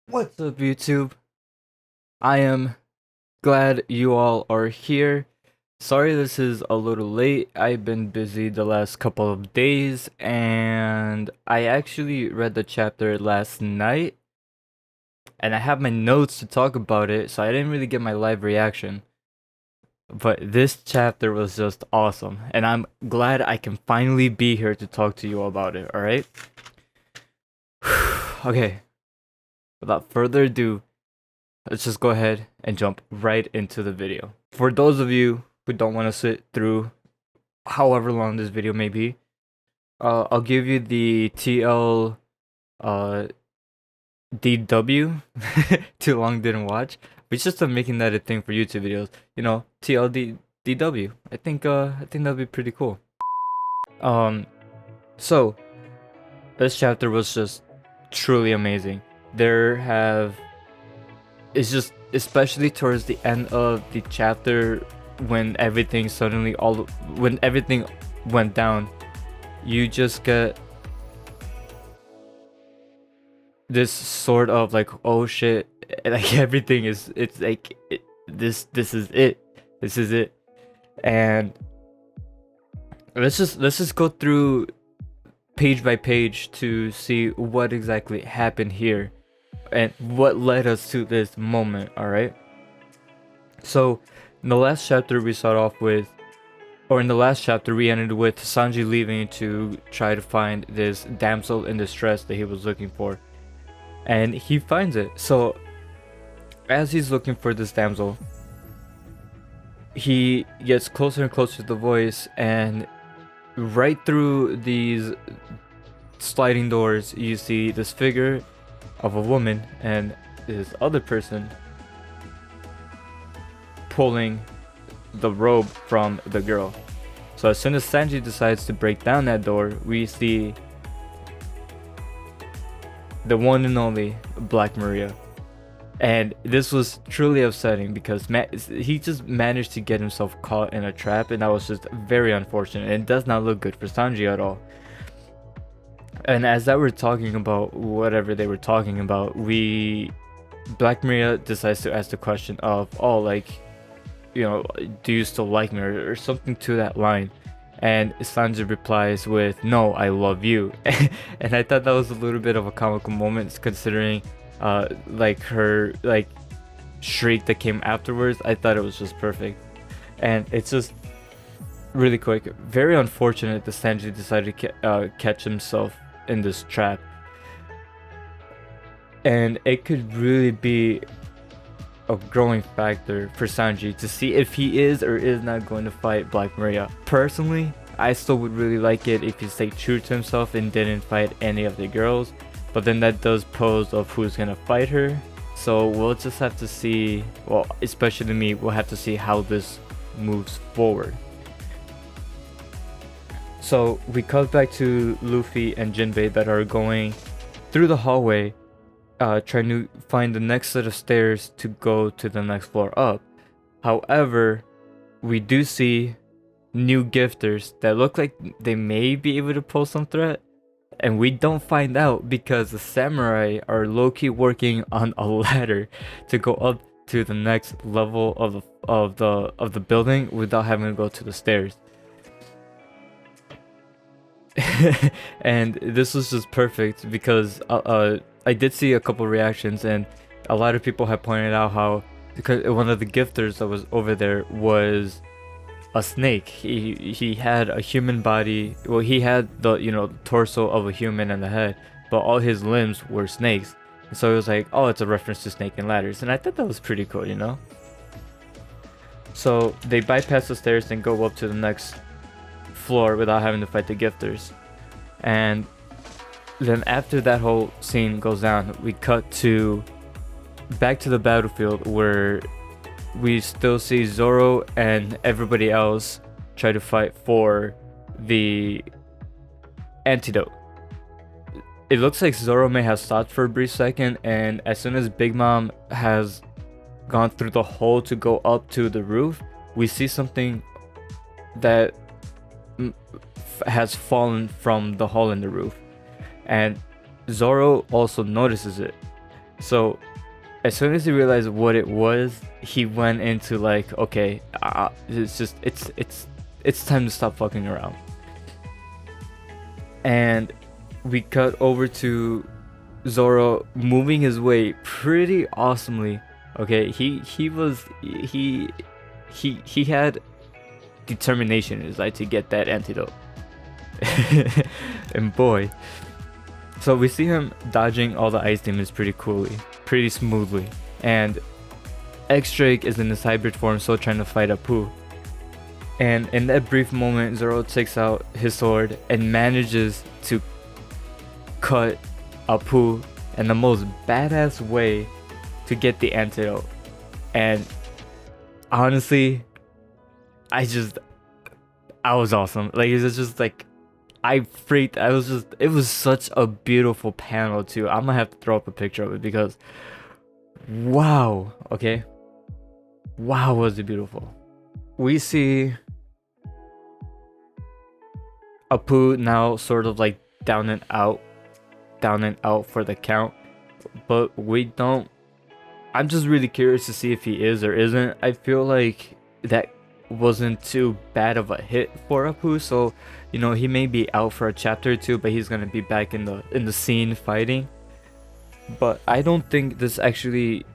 What's up, YouTube? I am glad you all are here. Sorry this is a little late. I've been busy the last couple of days, and I actually read the chapter last night, and I have my notes to talk about it, so I didn't really get my live reaction. But this chapter was just awesome, and I'm glad I can finally be here to talk to you about it, alright? Okay, without further ado, let's just go ahead and jump right into the video. For those of you who don't want to sit through however long this video may be, I'll give you the TL DW. Too long didn't watch. But it's just making that a thing for YouTube videos. You know, TLD DW. I think that'd be pretty cool. So this chapter was just truly amazing. It's just especially towards the end of the chapter when everything went down, you just get this sort of like, oh shit, like everything is, it's like this is it. And let's just go through page by page to see what exactly happened here and what led us to this moment. All right, so in the last chapter we ended with Sanji leaving to try to find this damsel in distress that he was looking for, and he finds it. So as he's looking for this damsel, he gets closer and closer to the voice, and right through these sliding doors you see this figure of a woman and this other person pulling the robe from the girl. So as soon as Sanji decides to break down that door, we see the one and only Black Maria. And this was truly upsetting because he just managed to get himself caught in a trap, and that was just very unfortunate. It does not look good for Sanji at all. And as they were talking about whatever they were talking about, Black Maria decides to ask the question of, oh, like, you know, do you still like me, or something to that line. And Sanji replies with, no, I love you. And I thought that was a little bit of a comical moment, considering like her like shriek that came afterwards. I thought it was just perfect. And it's just really quick, very unfortunate that Sanji decided to catch himself in this trap, and it could really be a growing factor for Sanji to see if he is or is not going to fight Black Maria. Personally, I still would really like it if he stayed true to himself and didn't fight any of the girls, but then that does pose of who's gonna fight her. So we'll just have to see, well, especially me, we'll have to see how this moves forward. So we cut back to Luffy and Jinbei that are going through the hallway, trying to find the next set of stairs to go to the next floor up. However, we do see new gifters that look like they may be able to pose some threat, and we don't find out because the samurai are low-key working on a ladder to go up to the next level of the building without having to go to the stairs. And this was just perfect because I did see a couple reactions, and a lot of people have pointed out how, because one of the gifters that was over there was a snake. He had a human body. Well, he had the torso of a human and the head, but all his limbs were snakes. And so it was like, oh, it's a reference to Snake and Ladders, and I thought that was pretty cool, you know. So they bypass the stairs and go up to the next floor without having to fight the gifters. And then after that whole scene goes down, we cut back to the battlefield, where we still see Zoro and everybody else try to fight for the antidote. It looks like Zoro may have stopped for a brief second, and as soon as Big Mom has gone through the hole to go up to the roof, we see something that has fallen from the hole in the roof, and Zoro also notices it. So as soon as he realized what it was, he went into like, okay, it's time to stop fucking around. And we cut over to Zoro moving his way pretty awesomely. Okay, he had determination in his life to get that antidote. And boy, so we see him dodging all the ice demons pretty coolly, pretty smoothly. And X-Drake is in his hybrid form, so trying to fight Apu. And in that brief moment, Zoro takes out his sword and manages to cut Apu in the most badass way to get the antidote. And honestly, I was awesome. Like, it was just like, it was such a beautiful panel too. I'm gonna have to throw up a picture of it because, wow, okay? Wow, was it beautiful. We see Apu now sort of like down and out for the count, but I'm just really curious to see if he is or isn't. I feel like that wasn't too bad of a hit for Apu, so you know, he may be out for a chapter or two, but he's gonna be back in the scene fighting. But I don't think this actually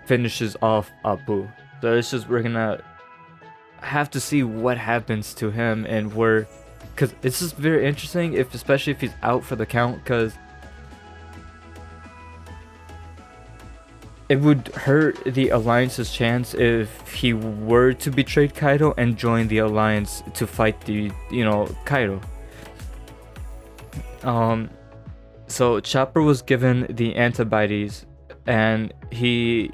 finishes off Apu. So it's just, we're gonna have to see what happens to him, and because it's just very interesting, especially if he's out for the count, because it would hurt the Alliance's chance if he were to betray Kaido and join the Alliance to fight Kaido. So Chopper was given the antibodies, and he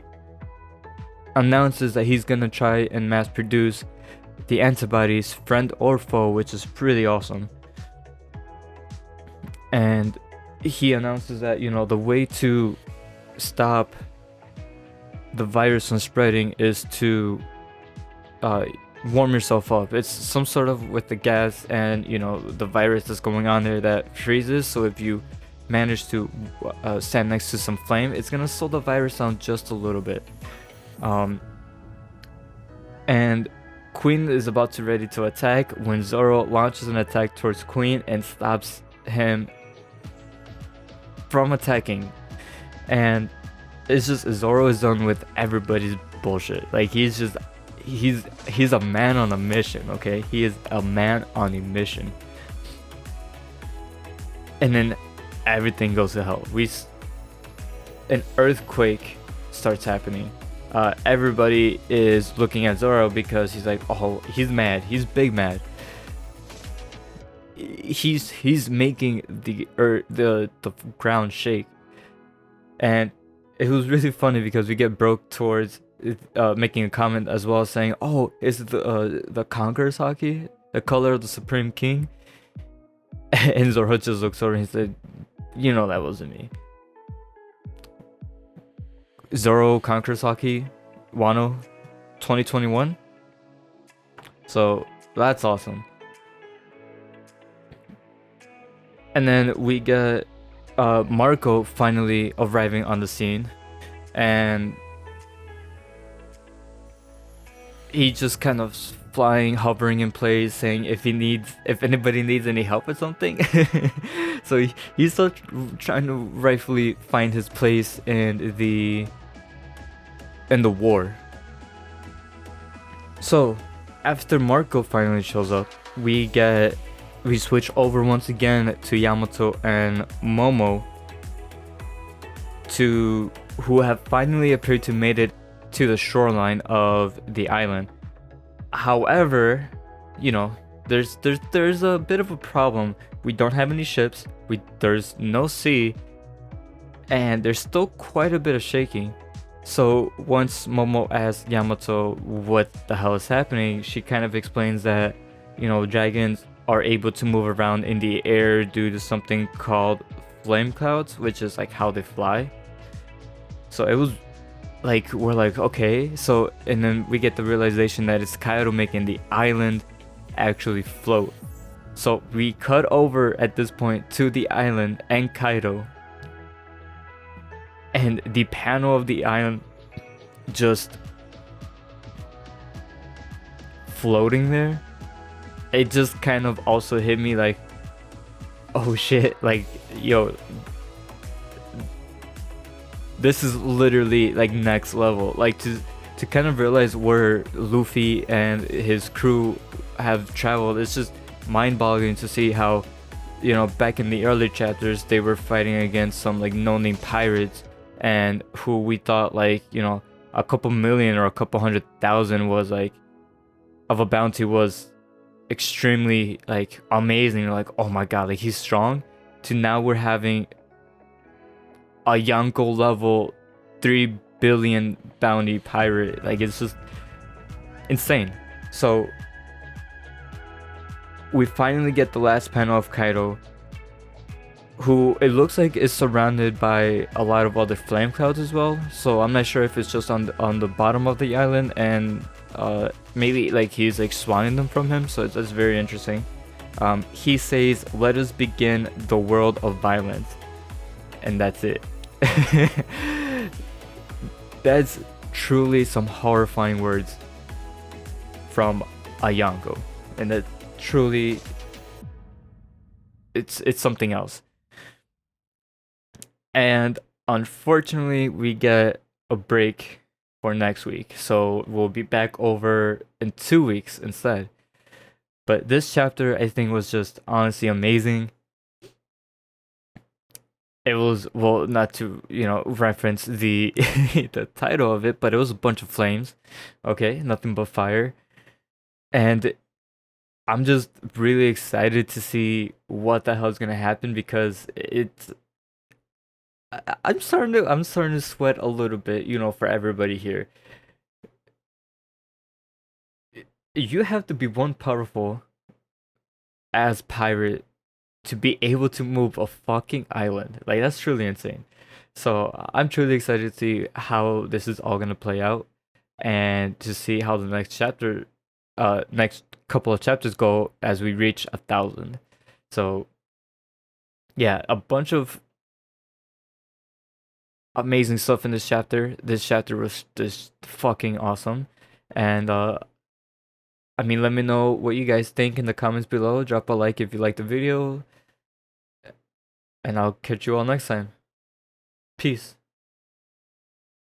announces that he's gonna try and mass produce the antibodies, friend or foe, which is pretty awesome. And he announces that, the way to stop the virus from spreading is to warm yourself up. It's some sort of with the gas and the virus that's going on there that freezes. So if you manage to stand next to some flame, it's gonna slow the virus down just a little bit. And Queen is about to ready to attack when Zoro launches an attack towards Queen and stops him from attacking. And it's just, Zoro is done with everybody's bullshit. Like, he's a man on a mission, okay? He is a man on a mission. And then everything goes to hell. An earthquake starts happening. Everybody is looking at Zoro because he's like, oh, he's mad. He's big mad. He's making the ground shake. And it was really funny because we get Broke towards making a comment as well, saying, oh, is it the Conqueror's Haki, the color of the Supreme King? And Zoro just looks over and he said, that wasn't me. Zoro Conqueror's Haki, Wano 2021. So that's awesome. And then we get Marco finally arriving on the scene, and he just kind of flying, hovering in place, saying if anybody needs any help or something. So he's still trying to rightfully find his place in the war. So after Marco finally shows up, we switch over once again to Yamato and Momo, who have finally appeared to made it to the shoreline of the island. However, there's a bit of a problem. We don't have any ships, there's no sea, and there's still quite a bit of shaking. So once Momo asks Yamato what the hell is happening, she kind of explains that, dragons are able to move around in the air due to something called flame clouds, which is like how they fly. So it was like, we're like, okay. So, and then we get the realization that it's Kaido making the island actually float. So we cut over at this point to the island and Kaido. and the panel of the island just floating there, it just kind of also hit me like, oh shit, like, yo, this is literally like next level. Like, to kind of realize where Luffy and his crew have traveled, it's just mind-boggling to see how, you know, back in the early chapters they were fighting against some like no-name pirates, and who we thought, like, you know, a couple million or a couple 100,000 was like of a bounty was extremely like amazing, like, oh my god, like he's strong, to now we're having a Yonko level 3 billion bounty pirate. Like, it's just insane. So we finally get the last panel of Kaido, who it looks like is surrounded by a lot of other flame clouds as well. So I'm not sure if it's just on the bottom of the island, and maybe like he's like swatting them from him. So it's very interesting. He says, "Let us begin the world of violence," and that's it. That's truly some horrifying words from a Yonko, and that truly, it's something else. And unfortunately, we get a break for next week, so we'll be back over in 2 weeks instead. But this chapter, I think, was just honestly amazing. It was, well, not to, you know, reference the the title of it, but it was a bunch of flames. Okay, nothing but fire. And I'm just really excited to see what the hell's gonna happen, because I'm starting to sweat a little bit, you know, for everybody here. You have to be one powerful as pirate to be able to move a fucking island. Like, that's truly insane. So I'm truly excited to see how this is all gonna play out, and to see how the next couple of chapters go as we reach 1,000. So yeah, a bunch of amazing stuff in this chapter. This chapter was just fucking awesome. And I mean, let me know what you guys think in the comments below. Drop a like if you liked the video, and I'll catch you all next time. Peace.